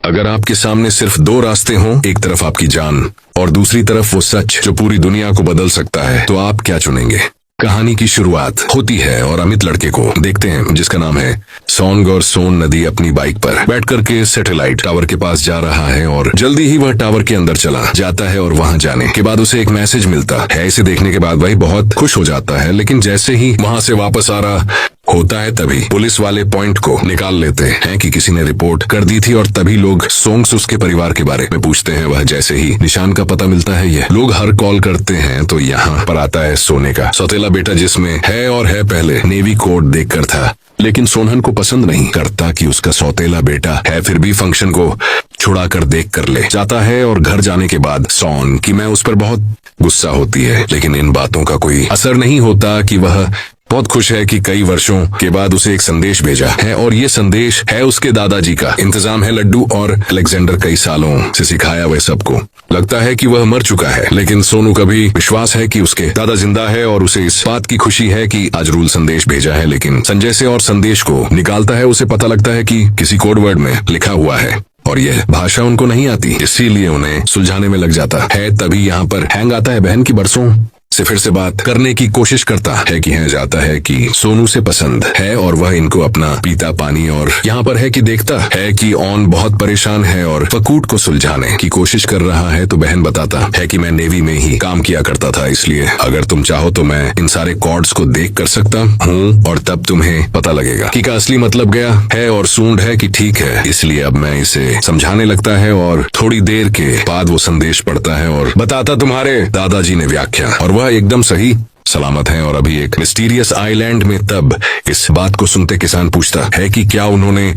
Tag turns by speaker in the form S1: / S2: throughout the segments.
S1: अगर आपके सामने सिर्फ दो रास्ते हों, एक तरफ आपकी जान और दूसरी तरफ वो सच जो पूरी दुनिया को बदल सकता है, तो आप क्या चुनेंगे? कहानी की शुरुआत होती है और अमित लड़के को देखते हैं जिसका नाम है सोंग, और सोन नदी अपनी बाइक पर बैठ करके सैटेलाइट टावर के पास जा रहा है और जल्दी ही वह टावर के अंदर चला जाता है और वहां जाने के बाद उसे एक मैसेज मिलता है। इसे देखने के बाद वही बहुत खुश हो जाता है, लेकिन जैसे ही वहां से वापस आ रहा होता है तभी पुलिस वाले पॉइंट को निकाल लेते हैं कि किसी ने रिपोर्ट कर दी थी, और तभी लोग सोंग्स उसके परिवार के बारे में पूछते हैं। वह जैसे ही निशान का पता मिलता है, ये लोग हर कॉल करते हैं तो यहाँ पर आता है सोने का सौतेला बेटा, जिसमें है और है पहले नेवी कोड देखकर था, लेकिन सोनहन को पसंद नहीं करता कि उसका सौतेला बेटा है, फिर भी फंक्शन को छुड़ा कर देख कर ले जाता है। और घर जाने के बाद सोन की मैं उस पर बहुत गुस्सा होती है, लेकिन इन बातों का कोई असर नहीं होता कि वह बहुत खुश है कि कई वर्षों के बाद उसे एक संदेश भेजा है, और ये संदेश है उसके दादाजी का। इंतजाम है लड्डू और अलेक्जेंडर कई सालों से सिखाया वह सबको। लगता है कि वह मर चुका है, लेकिन सोनू का भी विश्वास है कि उसके दादा जिंदा है, और उसे इस बात की खुशी है कि आज रूल संदेश भेजा है। लेकिन संजय से और संदेश को निकालता है, उसे पता लगता है कि किसी कोड वर्ड में लिखा हुआ है और यह भाषा उनको नहीं आती, इसीलिए उन्हें सुलझाने में लग जाता है। तभी यहाँ पर हैंग आता है। बहन की बरसों से फिर से बात करने की कोशिश करता है कि है जाता है कि सोनू से पसंद है और वह इनको अपना पीता पानी, और यहाँ पर है कि देखता है कि ऑन बहुत परेशान है और फकूट को सुलझाने की कोशिश कर रहा है। तो बहन बताता है कि मैं नेवी में ही काम किया करता था, इसलिए अगर तुम चाहो तो मैं इन सारे कॉर्ड्स को देख कर सकता हूँ, और तब तुम्हें पता लगेगा कि का असली मतलब गया है। और सूंड है कि ठीक है, इसलिए अब मैं इसे समझाने लगता है, और थोड़ी देर के बाद वो संदेश पढ़ता है और बताता तुम्हारे दादाजी ने व्याख्या, और वह एकदम सही सलामत है और अभी एक मिस्टीरियस आइलैंड में। तब इस बात को सुनते किसान पूछता है कि क्या उन्होंने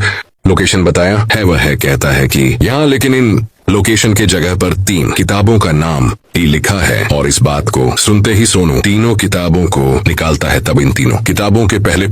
S1: लोकेशन बताया है? वह है कहता है कि यहाँ, लेकिन इन लोकेशन के जगह पर 3 किताबों का नाम ही लिखा है। और इस बात को सुनते ही सोनू तीनों किताबों को निकालता है। तब इन तीनों किताबों के पहले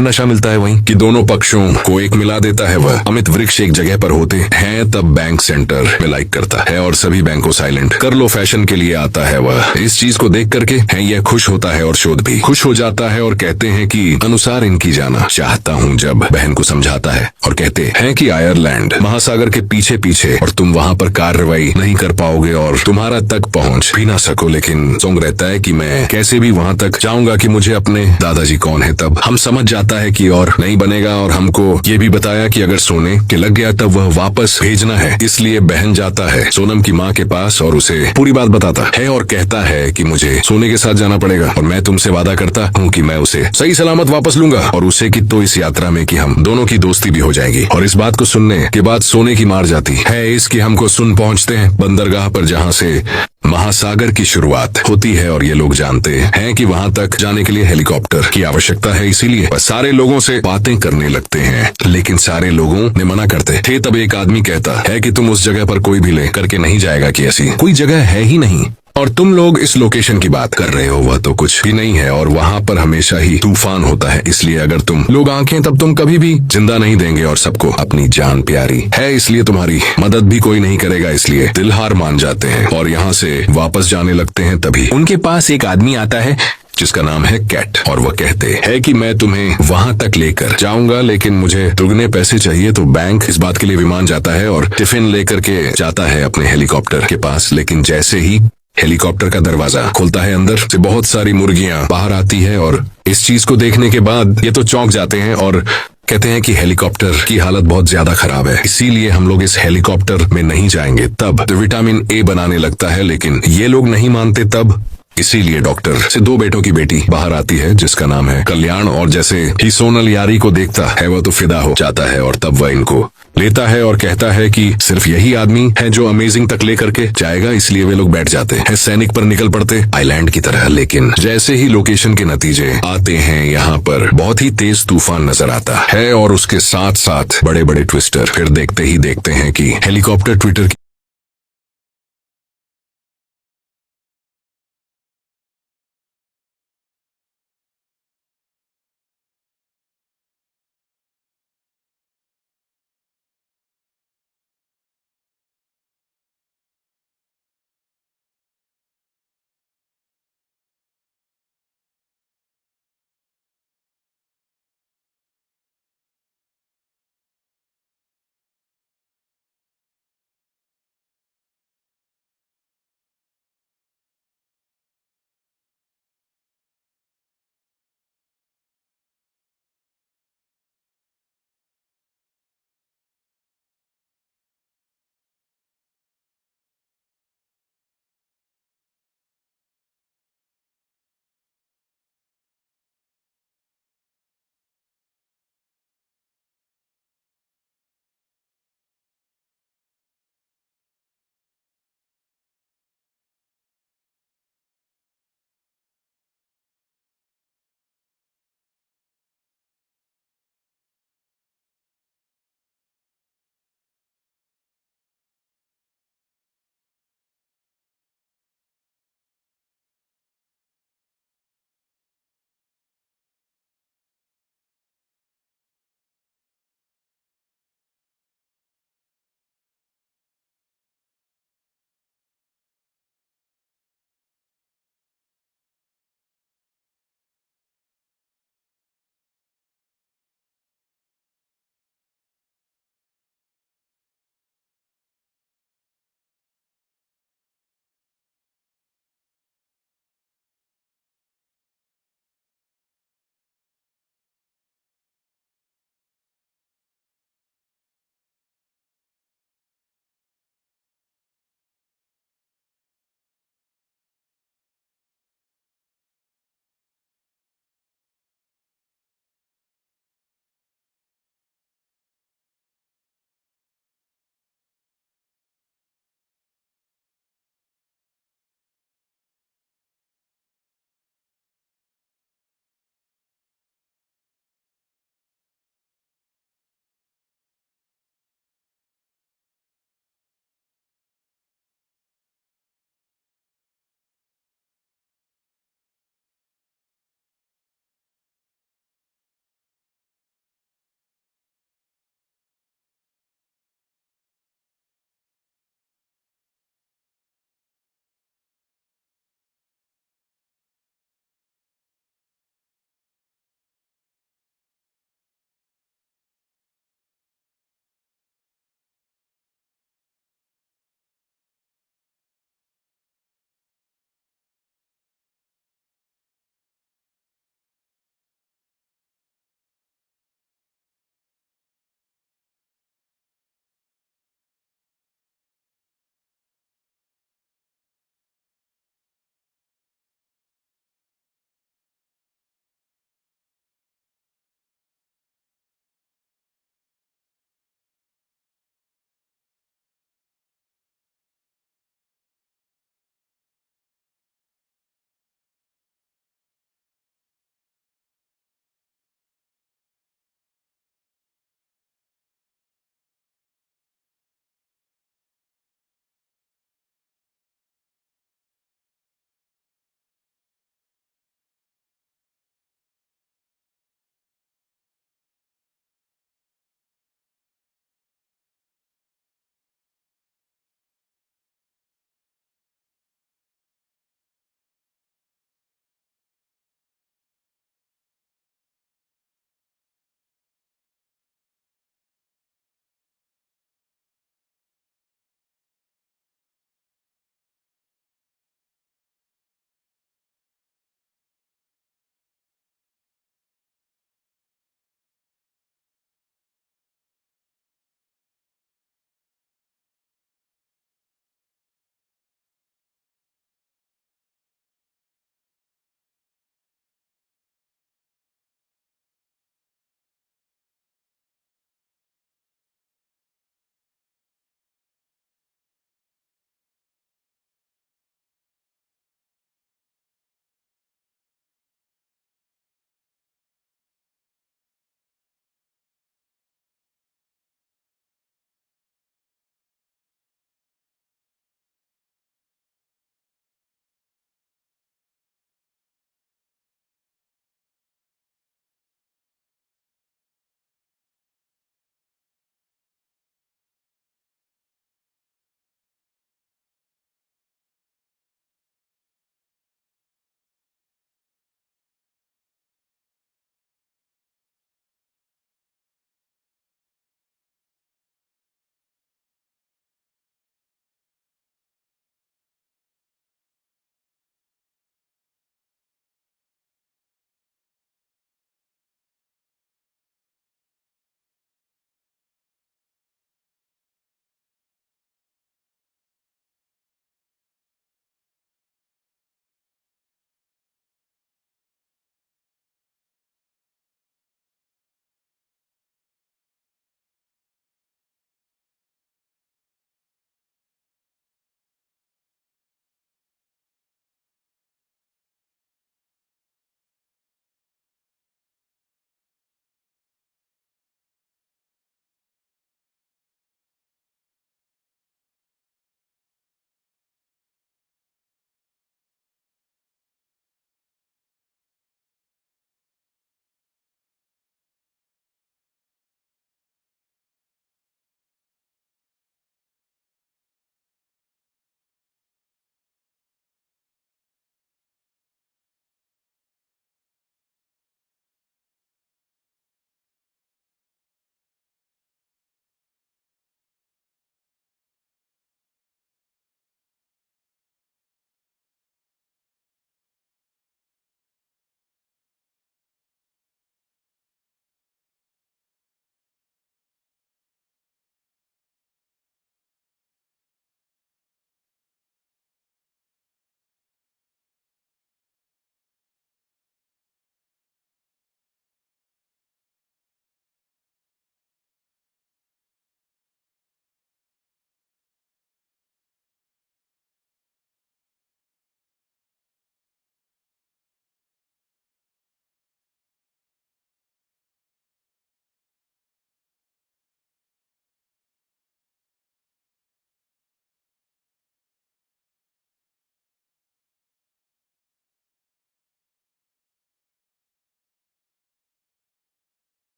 S1: नशा मिलता है वहीं कि दोनों पक्षों को एक मिला देता है। वह अमित वृक्ष एक जगह पर होते हैं, तब बैंक सेंटर में लाइक करता है और सभी बैंक को साइलेंट कर लो फैशन के लिए आता है। वह इस चीज को देख करके है यह खुश होता है और शोध भी खुश हो जाता है, और कहते हैं कि अनुसार इनकी जाना चाहता हूँ। जब बहन को समझाता है और कहते हैं कि आयरलैंड महासागर के पीछे पीछे, और तुम वहाँ पर कार्रवाई नहीं कर पाओगे और तुम्हारा तक पहुंच भी ना सको, लेकिन सोंग रहता है कि मैं कैसे भी वहां तक जाऊंगा कि मुझे अपने दादाजी कौन है। तब हम समझ जाता है कि और नहीं बनेगा, और हमको ये भी बताया कि अगर सोने के लग गया तब वह वापस भेजना है। इसलिए बहन जाता है सोनम की माँ के पास और उसे पूरी बात बताता है और कहता है कि मुझे सोने के साथ जाना पड़ेगा, और मैं तुमसे वादा करता हूँ कि मैं उसे सही सलामत वापस लूंगा, और उसे कि तो इस यात्रा में कि हम दोनों की दोस्ती भी हो जाएगी। और इस बात को सुनने के बाद सोने की मार जाती है इसकी हमको सुन पहुंचते हैं बंदरगाह पर, जहां से महासागर की शुरुआत होती है। और ये लोग जानते हैं कि वहां तक जाने के लिए हेलीकॉप्टर की आवश्यकता है, इसीलिए सारे लोगों से बातें करने लगते हैं, लेकिन सारे लोगों ने मना करते थे। तब एक आदमी कहता है कि तुम उस जगह पर कोई भी ले करके नहीं जाएगा, कि ऐसी कोई जगह है ही नहीं, और तुम लोग इस लोकेशन की बात कर रहे हो, वह तो कुछ भी नहीं है, और वहां पर हमेशा ही तूफान होता है। इसलिए अगर तुम लोग आंखें तब तुम कभी भी जिंदा नहीं देंगे, और सबको अपनी जान प्यारी है, इसलिए तुम्हारी मदद भी कोई नहीं करेगा। इसलिए दिल हार मान जाते हैं और यहाँ से वापस जाने लगते हैं। तभी उनके पास एक आदमी आता है जिसका नाम है कैट, और वह कहते हैं कि मैं तुम्हें वहां तक लेकर जाऊंगा, लेकिन मुझे दुगने पैसे चाहिए। तो बैंक इस बात के लिए विमान जाता है और टिफिन लेकर के जाता है अपने हेलीकॉप्टर के पास, लेकिन जैसे ही हेलीकॉप्टर का दरवाजा खुलता है, अंदर से बहुत सारी मुर्गियां बाहर आती है, और इस चीज को देखने के बाद ये तो चौंक जाते हैं और कहते हैं कि हेलीकॉप्टर की हालत बहुत ज्यादा खराब है, इसीलिए हम लोग इस हेलीकॉप्टर में नहीं जाएंगे। तब विटामिन ए बनाने लगता है, लेकिन ये लोग नहीं मानते। तब इसीलिए डॉक्टर से 2 बेटों की बेटी बाहर आती है जिसका नाम है कल्याण, और जैसे ही सोनल यारी को देखता है वह तो फिदा हो जाता है, और तब वह इनको लेता है और कहता है कि सिर्फ यही आदमी है जो अमेजिंग तक लेकर के जाएगा। इसलिए वे लोग बैठ जाते हैं सैनिक पर निकल पड़ते आइलैंड की तरह, लेकिन जैसे ही लोकेशन के नतीजे आते हैं यहाँ पर बहुत ही तेज तूफान नजर आता है, और उसके साथ साथ बड़े बड़े ट्विस्टर। फिर देखते ही देखते हैं कि हेलीकॉप्टर ट्विटर